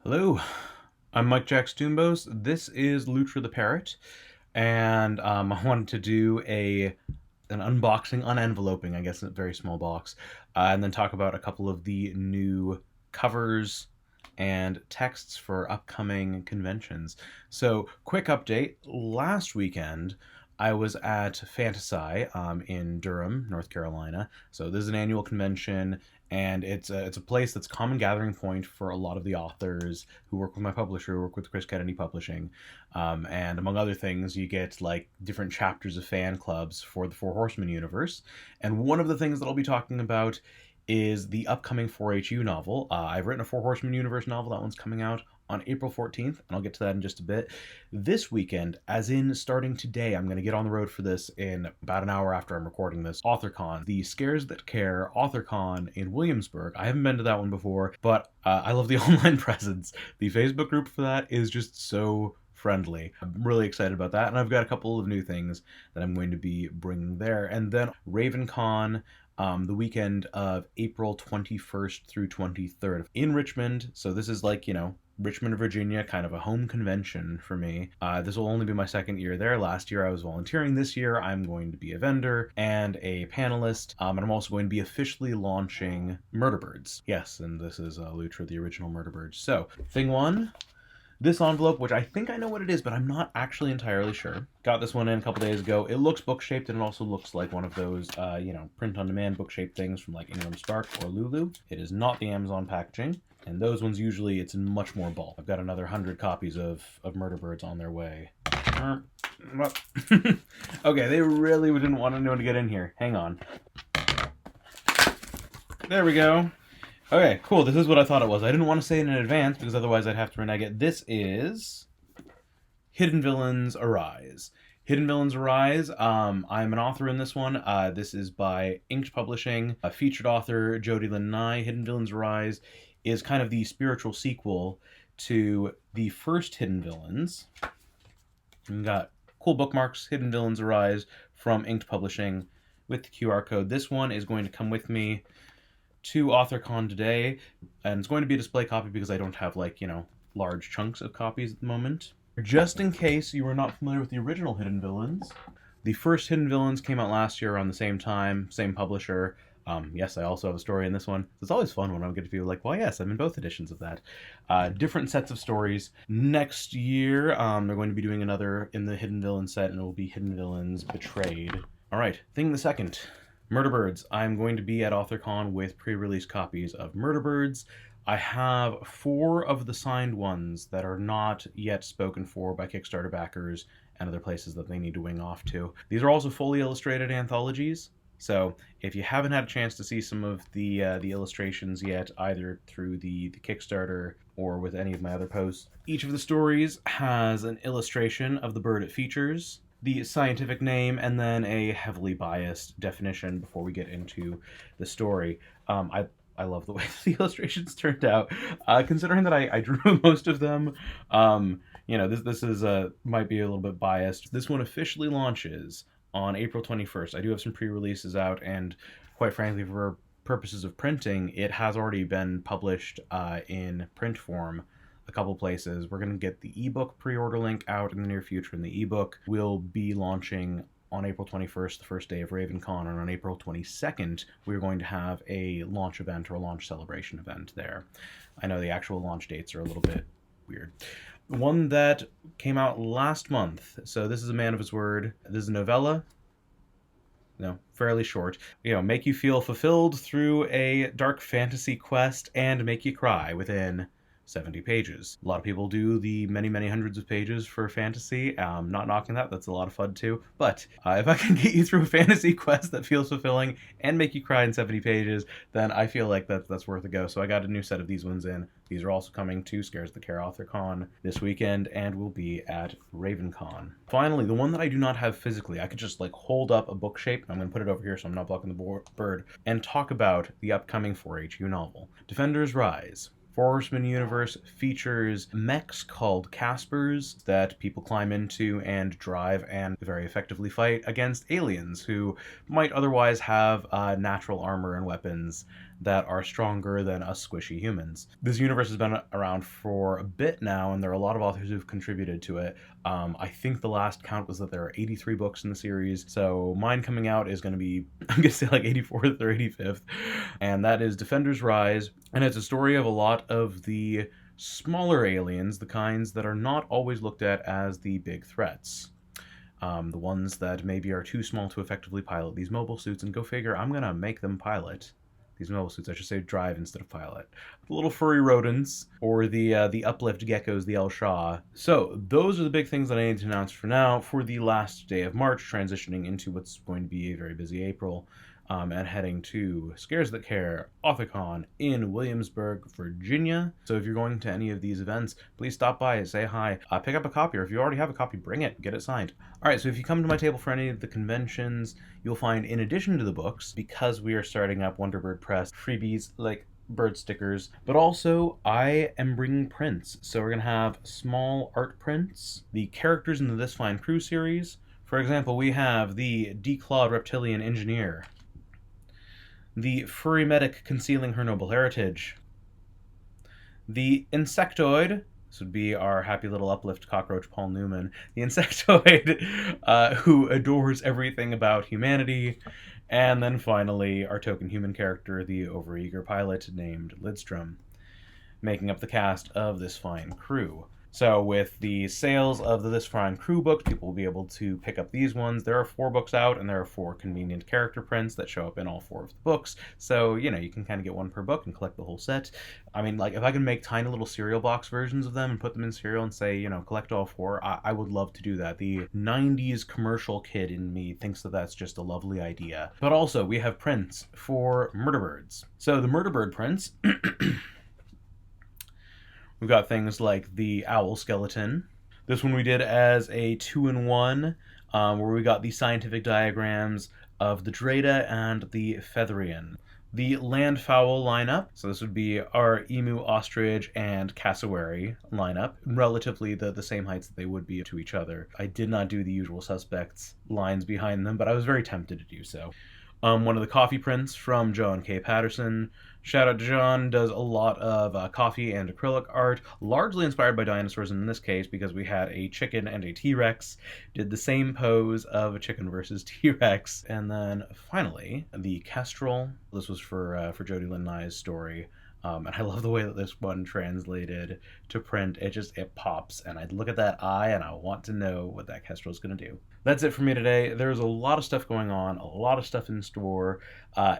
Hello, I'm Mike Jack Stoumbos. This is Lutra the Parrot, and I wanted to do an unboxing, unenveloping, I guess, in a very small box, and then talk about a couple of the new covers and texts for upcoming conventions. So, quick update: last weekend, I was at Fantasy in Durham, North Carolina. So this is an annual convention, and it's a place that's common gathering point for a lot of the authors who work with my publisher, who work with Chris Kennedy Publishing, and among other things, you get like different chapters of fan clubs for the Four Horsemen universe. And one of the things that I'll be talking about is the upcoming 4HU novel. I've written a Four Horsemen universe novel. That one's coming out on April 14th, and I'll get to that in just a bit. This weekend, as in starting today, I'm going to get on the road for this in about an hour after I'm recording this. AuthorCon, the Scares That Care AuthorCon in Williamsburg. I haven't been to that one before, but I love the online presence. The Facebook group for that is just so friendly. I'm really excited about that, and I've got a couple of new things that I'm going to be bringing there. And then RavenCon, the weekend of April 21st through 23rd in Richmond. So this is like, Richmond, Virginia, kind of a home convention for me. This will only be my second year there. Last year I was volunteering. This year I'm going to be a vendor and a panelist, and I'm also going to be officially launching Murderbirds. Yes, and this is Lutra, the original Murderbirds. So, thing one, this envelope, which I think I know what it is, but I'm not actually entirely sure. Got this one in a couple days ago. It looks book-shaped, and it also looks like one of those, print-on-demand book-shaped things from like Ingram Spark or Lulu. It is not the Amazon packaging, and those ones usually it's in much more bulk. I've got another 100 copies of Murderbirds on their way. Okay, they really didn't want anyone to get in here. Hang on. There we go. Okay, cool. This is what I thought it was. I didn't want to say it in advance because otherwise I'd have to renege it. This is Hidden Villains Arise. Hidden Villains Arise. I'm an author in this one. This is by Inked Publishing. A featured author, Jody Lynn Nye. Hidden Villains Arise is kind of the spiritual sequel to the first Hidden Villains. We've got cool bookmarks, Hidden Villains Arise from Inked Publishing with the QR code. This one is going to come with me to AuthorCon today, and it's going to be a display copy because I don't have large chunks of copies at the moment. Just in case you were not familiar with the original Hidden Villains, the first Hidden Villains came out last year around the same time, same publisher. Yes, I also have a story in this one. It's always fun when I get to feel like, well, yes, I'm in both editions of that. Different sets of stories. Next year, they're going to be doing another in the Hidden Villains set, and it will be Hidden Villains Betrayed. All right, thing the second. Murderbirds. I'm going to be at AuthorCon with pre-release copies of Murderbirds. I have 4 of the signed ones that are not yet spoken for by Kickstarter backers and other places that they need to wing off to. These are also fully illustrated anthologies, so if you haven't had a chance to see some of the illustrations yet, either through the Kickstarter or with any of my other posts, each of the stories has an illustration of the bird it features, the scientific name, and then a heavily biased definition before we get into the story. I love the way the illustrations turned out, considering that I drew most of them. This is might be a little bit biased. This one officially launches on April 21st. I do have some pre-releases out, and quite frankly, for purposes of printing, it has already been published in print form a couple places. We're going to get the ebook pre-order link out in the near future, and the ebook will be launching on April 21st, the first day of RavenCon, and on April 22nd, we're going to have a launch event or a launch celebration event there. I know the actual launch dates are a little bit weird. One that came out last month, so this is A Man of His Word. This is a novella. No, fairly short. Make you feel fulfilled through a dark fantasy quest and make you cry within 70 pages. A lot of people do the many, many hundreds of pages for fantasy. Not knocking that. That's a lot of fun too. But if I can get you through a fantasy quest that feels fulfilling and make you cry in 70 pages, then I feel like that's worth a go. So I got a new set of these ones in. These are also coming to Scares the Care AuthorCon this weekend and will be at RavenCon. Finally, the one that I do not have physically, I could just hold up a book shape. I'm going to put it over here so I'm not blocking the bird, and talk about the upcoming 4HU novel. Defenders Rise. Four Horsemen universe features mechs called Caspers that people climb into and drive and very effectively fight against aliens who might otherwise have natural armor and weapons that are stronger than us squishy humans. This universe has been around for a bit now, and there are a lot of authors who've contributed to it. I think the last count was that there are 83 books in the series, so mine coming out is going to be, I'm going to say like 84th or 85th, and that is Defenders Rise, and it's a story of a lot of the smaller aliens, the kinds that are not always looked at as the big threats. The ones that maybe are too small to effectively pilot these mobile suits, and go figure, I'm going to make them pilot these mobile suits. I should say drive instead of pilot. The little furry rodents, or the uplift geckos, the El Shah. So those are the big things that I need to announce for now for the last day of March, transitioning into what's going to be a very busy April. And heading to Scares That Care AuthorCon in Williamsburg, Virginia. So if you're going to any of these events, please stop by, say hi, pick up a copy, or if you already have a copy, bring it, get it signed. All right, so if you come to my table for any of the conventions, you'll find, in addition to the books, because we are starting up Wonderbird Press, freebies like bird stickers, but also I am bringing prints. So we're gonna have small art prints, the characters in the This Fine Crew series. For example, we have the declawed reptilian engineer, the furry medic concealing her noble heritage, the insectoid, this would be our happy little uplift cockroach Paul Newman, the insectoid who adores everything about humanity, and then finally our token human character, the overeager pilot named Lidstrom, making up the cast of This Fine Crew. So with the sales of the This Fine Crew books, people will be able to pick up these ones. There are 4 books out, and there are 4 convenient character prints that show up in all 4 of the books. So, you know, you can kind of get one per book and collect the whole set. I mean, like, if I can make tiny little cereal box versions of them and put them in cereal and say, you know, collect all 4, I would love to do that. The 90s commercial kid in me thinks that that's just a lovely idea. But also, we have prints for Murderbirds. So the Murderbird prints... We've got things like the owl skeleton. This one we did as a 2-in-1, where we got the scientific diagrams of the Dreda and the Featherian. The landfowl lineup, so this would be our emu, ostrich, and cassowary lineup, relatively the same heights that they would be to each other. I did not do the usual suspects lines behind them, but I was very tempted to do so. One of the coffee prints from John K. Patterson. Shout out to John, does a lot of coffee and acrylic art, largely inspired by dinosaurs in this case, because we had a chicken and a T-Rex, did the same pose of a chicken versus T-Rex. And then finally, the kestrel. This was for Jody Lynn Nye's story. And I love the way that this one translated to print. It pops, and I look at that eye and I want to know what that kestrel is going to do. That's it for me today. There's a lot of stuff going on, a lot of stuff in store.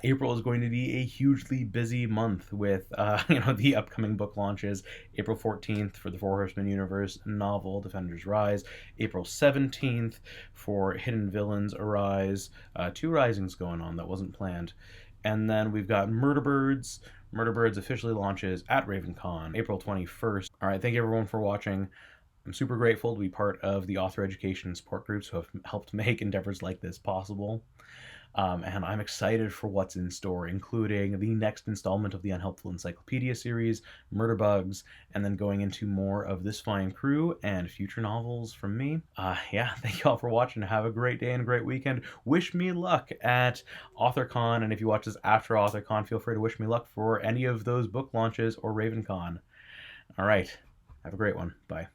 April is going to be a hugely busy month with the upcoming book launches. April 14th for the Four Horsemen universe novel Defenders Rise. April 17th for Hidden Villains Arise. 2 risings going on that wasn't planned. And then we've got Murderbirds. Murderbirds officially launches at RavenCon April 21st. All right, thank you everyone for watching. I'm super grateful to be part of the author education and support groups who have helped make endeavors like this possible. And I'm excited for what's in store, including the next installment of the Unhelpful Encyclopedia series, Murder Bugs, and then going into more of This Fine Crew and future novels from me. Thank you all for watching. Have a great day and a great weekend. Wish me luck at AuthorCon, and if you watch this after AuthorCon, feel free to wish me luck for any of those book launches or RavenCon. All right, have a great one. Bye.